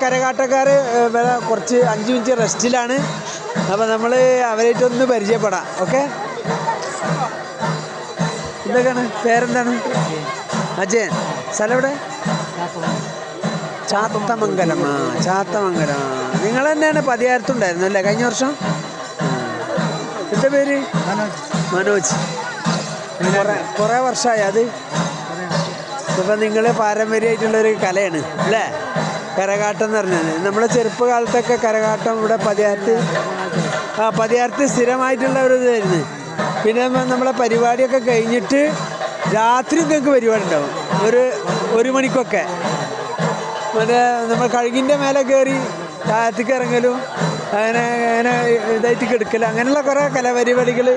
കരകാട്ടക്കാർ കുറച്ച് 5 മിനിറ്റ് റെസ്റ്റിലാണ്. അപ്പോൾ നമ്മൾ അവരായിട്ടൊന്ന് പരിചയപ്പെടാം. ഓക്കെ, എന്തൊക്കെയാണ് പേരെന്താണ്? അജയൻ. സ്ഥലം എവിടെ? ചാത്തമംഗലം. ചാത്തമംഗലം. നിങ്ങൾ തന്നെയാണ് പതിയാരത്തുണ്ടായിരുന്നു അല്ലേ കഴിഞ്ഞ വർഷം? എൻ്റെ പേര് മനോജ്. കുറേ വർഷമായി അത്. ഇപ്പം നിങ്ങൾ പാരമ്പര്യമായിട്ടുള്ളൊരു കലയാണ് അല്ലേ കരകാട്ടം എന്ന് പറഞ്ഞത്. നമ്മളെ ചെറുപ്പകാലത്തൊക്കെ കരകാട്ടം ഇവിടെ പതിയാരത്ത് സ്ഥിരമായിട്ടുള്ള ഒരു ഇതായിരുന്നു. പിന്നെ നമ്മളെ പരിപാടിയൊക്കെ കഴിഞ്ഞിട്ട് രാത്രി നിങ്ങൾക്ക് പരിപാടി ഉണ്ടാവും 1 മണിക്കൊക്കെ. മറ്റേ നമ്മൾ കഴുകിൻ്റെ മേലെ കയറി താഴത്തേക്ക് ഇറങ്ങലും അങ്ങനെ ഇതായിട്ട് കിടക്കലും അങ്ങനെയുള്ള കുറേ കലാപരിപാടികൾ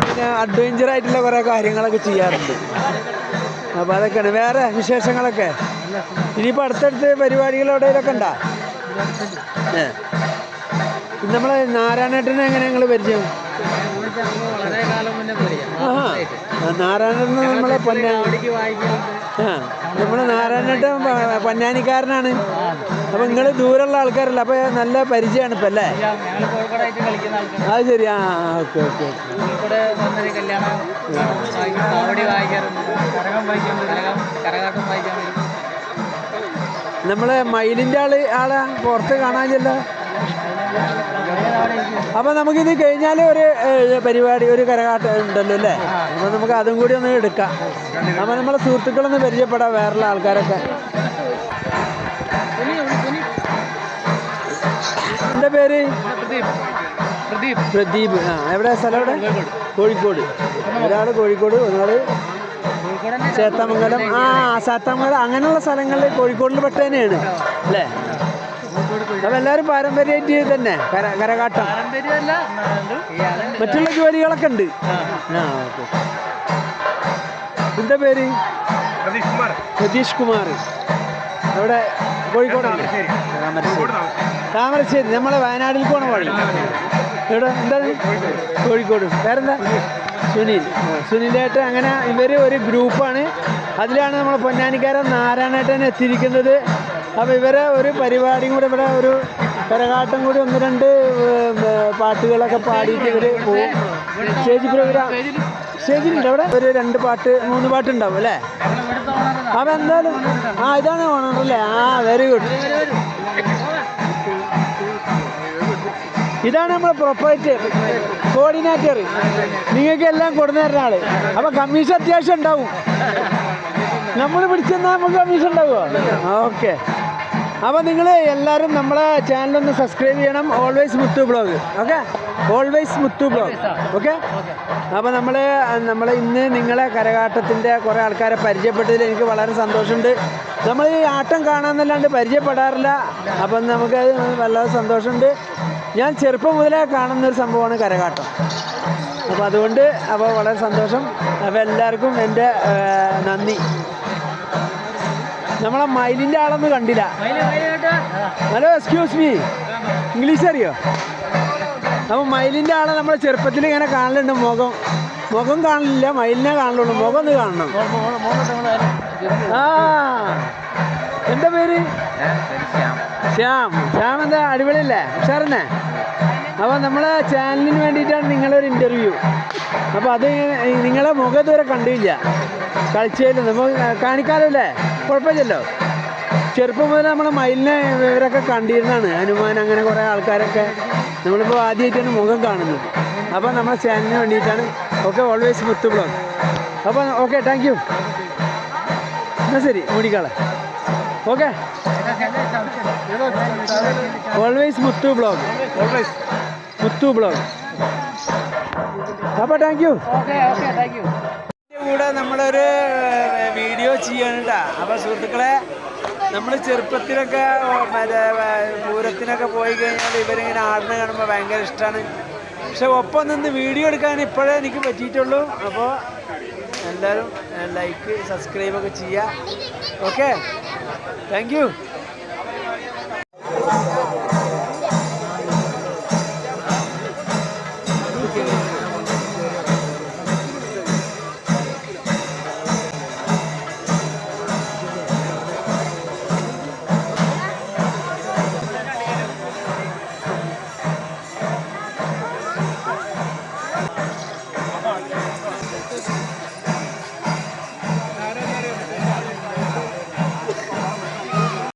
പിന്നെ അഡ്വഞ്ചറായിട്ടുള്ള കുറേ കാര്യങ്ങളൊക്കെ ചെയ്യാറുണ്ട്. അപ്പോൾ അതൊക്കെയാണ് വേറെ വിശേഷങ്ങളൊക്കെ. ഇനിയിപ്പോൾ അടുത്തടുത്ത് പരിപാടികൾ എവിടെയൊക്കെ ഉണ്ടോ? നമ്മളെ നാരായണേട്ടനെ എങ്ങനെ ഞങ്ങൾ പരിചയം? നാരായണേട്ടൻ നമ്മളെ നമ്മളെ നാരായണേട്ടൻ പൊന്നാനിക്കാരനാണ്. അപ്പം നിങ്ങൾ ദൂരമുള്ള ആൾക്കാരല്ല, അപ്പോൾ നല്ല പരിചയമാണ് ഇപ്പം അല്ലേ? അത് ശരി. Okay okay. നമ്മളെ മയിലിൻ്റെ ആളെ പുറത്ത് കാണാനില്ലല്ലോ. അപ്പോൾ നമുക്കിത് കഴിഞ്ഞാൽ ഒരു പരിപാടി, ഒരു കരകാട്ടം ഉണ്ടല്ലോ അല്ലേ? അപ്പോൾ നമുക്ക് അതും കൂടി ഒന്ന് എടുക്കാം. അപ്പോൾ നമ്മളെ സുഹൃത്തുക്കളൊന്ന് പരിചയപ്പെടാം, വേറെയുള്ള ആൾക്കാരൊക്കെ. എൻ്റെ പേര് പ്രദീപ്. എവിടെ സ്ഥലം? എവിടെ? കോഴിക്കോട്. ഒരാൾ കോഴിക്കോട്, ഒരാൾ ചേത്തമംഗലം. ചേത്തമംഗലം അങ്ങനെയുള്ള സ്ഥലങ്ങളിൽ കോഴിക്കോടിൽ പെട്ട തന്നെയാണ് അല്ലേ? അപ്പം എല്ലാവരും പാരമ്പര്യമായിട്ട് തന്നെ കരകാട്ടം. മറ്റുള്ള ജോലികളൊക്കെ ഉണ്ട്. ഓക്കെ. എന്താ പേര്? പ്രതീഷ് കുമാർ. എവിടെ? കോഴിക്കോട്. താമരശ്ശേരി. നമ്മളെ വയനാട്ടിൽ പോണ വഴി. എവിടെ? എന്താണ്? കോഴിക്കോട്. വേറെന്താ? സുനിലേട്ടൻ. അങ്ങനെ ഇവർ ഒരു ഗ്രൂപ്പാണ്. അതിലാണ് നമ്മൾ പൊന്നാനിക്കാരൻ നാരായണേട്ടൻ എത്തിയിരിക്കുന്നത്. അപ്പോൾ ഇവരെ ഒരു പരിപാടിയും കൂടെ, ഇവിടെ ഒരു കരകാട്ടം കൂടി 1-2 പാട്ടുകളൊക്കെ പാടിയിട്ട് ഇവർ പോകും. സ്റ്റേജ് പ്രോഗ്രാം സ്റ്റേജിലുണ്ട് അവിടെ. ഒരു 2 പാട്ട് 3 പാട്ടുണ്ടാവും അല്ലേ? അപ്പോൾ എന്തായാലും ഇതാണ് ഓണറല്ലേ? Very good. ഇതാണ് നമ്മളെ പ്രൊപ്പറേറ്റർ, കോർഡിനേറ്റർ. നിങ്ങൾക്ക് എല്ലാം കൊടുന്നു തരുന്ന ആള്. അപ്പോൾ കമ്മീഷൻ അത്യാവശ്യം ഉണ്ടാവും. നമ്മൾ പിടിച്ചെന്നാൽ നമുക്ക് കമ്മീഷൻ ഉണ്ടാവുമോ? ഓക്കെ. അപ്പോൾ നിങ്ങൾ എല്ലാവരും നമ്മളെ ചാനലൊന്ന് സബ്സ്ക്രൈബ് ചെയ്യണം. ഓൾവേസ് മുത്തു ബ്ലോഗ്. ഓക്കെ, ഓൾവേസ് മുത്തു ബ്ലോഗ്. ഓക്കെ. അപ്പോൾ നമ്മൾ ഇന്ന് നിങ്ങളെ കരകാട്ടത്തിൻ്റെ കുറേ ആൾക്കാരെ പരിചയപ്പെട്ടതിൽ എനിക്ക് വളരെ സന്തോഷമുണ്ട്. നമ്മൾ ഈ ആട്ടം കാണാമെന്നല്ലാണ്ട് പരിചയപ്പെടാറില്ല. അപ്പം നമുക്കത് വളരെ സന്തോഷമുണ്ട്. ഞാൻ ചെറുപ്പം മുതലേ കാണുന്നൊരു സംഭവമാണ് കരകാട്ടം. അപ്പോൾ അതുകൊണ്ട് വളരെ സന്തോഷം. അപ്പോൾ എല്ലാവർക്കും എൻ്റെ നന്ദി. നമ്മളെ മയിലിൻ്റെ ആളൊന്നും കണ്ടില്ല. ഹലോ, എക്സ്ക്യൂസ് മീ, ഇംഗ്ലീഷ് അറിയോ? അപ്പോൾ മയിലിൻ്റെ ആളെ നമ്മൾ ചെറുപ്പത്തിൽ ഇങ്ങനെ കാണലുണ്ട്. മുഖം കാണില്ല, മയിലിനെ കാണലുള്ളൂ. മുഖം ഒന്ന് കാണണം. എന്താ പേര്? ശ്യാം. എന്താ അടിപൊളിയല്ലേ? ഉഷാറന്നെ. അപ്പോൾ നമ്മളെ ചാനലിന് വേണ്ടിയിട്ടാണ് നിങ്ങളൊരു ഇൻ്റർവ്യൂ. അപ്പോൾ അത് നിങ്ങളെ മുഖം ഇതുവരെ കണ്ടില്ല. കളിച്ചതിലും നമുക്ക് കാണിക്കാമല്ലോ അല്ലേ? കുഴപ്പമില്ലല്ലോ. ചെറുപ്പം മുതൽ നമ്മളെ മയിലിനെ ഇവരൊക്കെ കണ്ടിരുന്നതാണ്. ഹനുമാൻ, അങ്ങനെ കുറേ ആൾക്കാരൊക്കെ നമ്മളിപ്പോൾ ആദ്യമായിട്ടാണ് മുഖം കാണുന്നത്. അപ്പോൾ നമ്മളെ ചാനലിന് വേണ്ടിയിട്ടാണ്. ഓക്കെ, ഓൾവേസ് മുത്തു ബ്ലോഗ്. അപ്പോൾ ഓക്കെ, താങ്ക് യു. എന്നാൽ ശരി, മൂടിക്കാളെ. ഓക്കെ, ഓൾവേസ് മുത്തു ബ്ലോഗ്. ഓൾവേസ് മുത്തു ബ്ലോഗ്. അപ്പോൾ താങ്ക് യു. കൂടെ നമ്മളൊരു വീഡിയോ ചെയ്യാണ് കേട്ടോ. അപ്പോൾ സുഹൃത്തുക്കളെ, നമ്മൾ ചെറുപ്പത്തിലൊക്കെ മറ്റേ പൂരത്തിനൊക്കെ പോയി കഴിഞ്ഞാൽ ഇവരിങ്ങനെ ആടിനെ കാണുമ്പോൾ ഭയങ്കര ഇഷ്ടമാണ്. പക്ഷെ ഒപ്പം നിന്ന് വീഡിയോ എടുക്കാൻ ഇപ്പോഴേ എനിക്ക് പറ്റിയിട്ടുള്ളൂ. അപ്പോൾ എല്ലാവരും ലൈക്ക്, സബ്സ്ക്രൈബൊക്കെ ചെയ്യുക. Okay, thank you.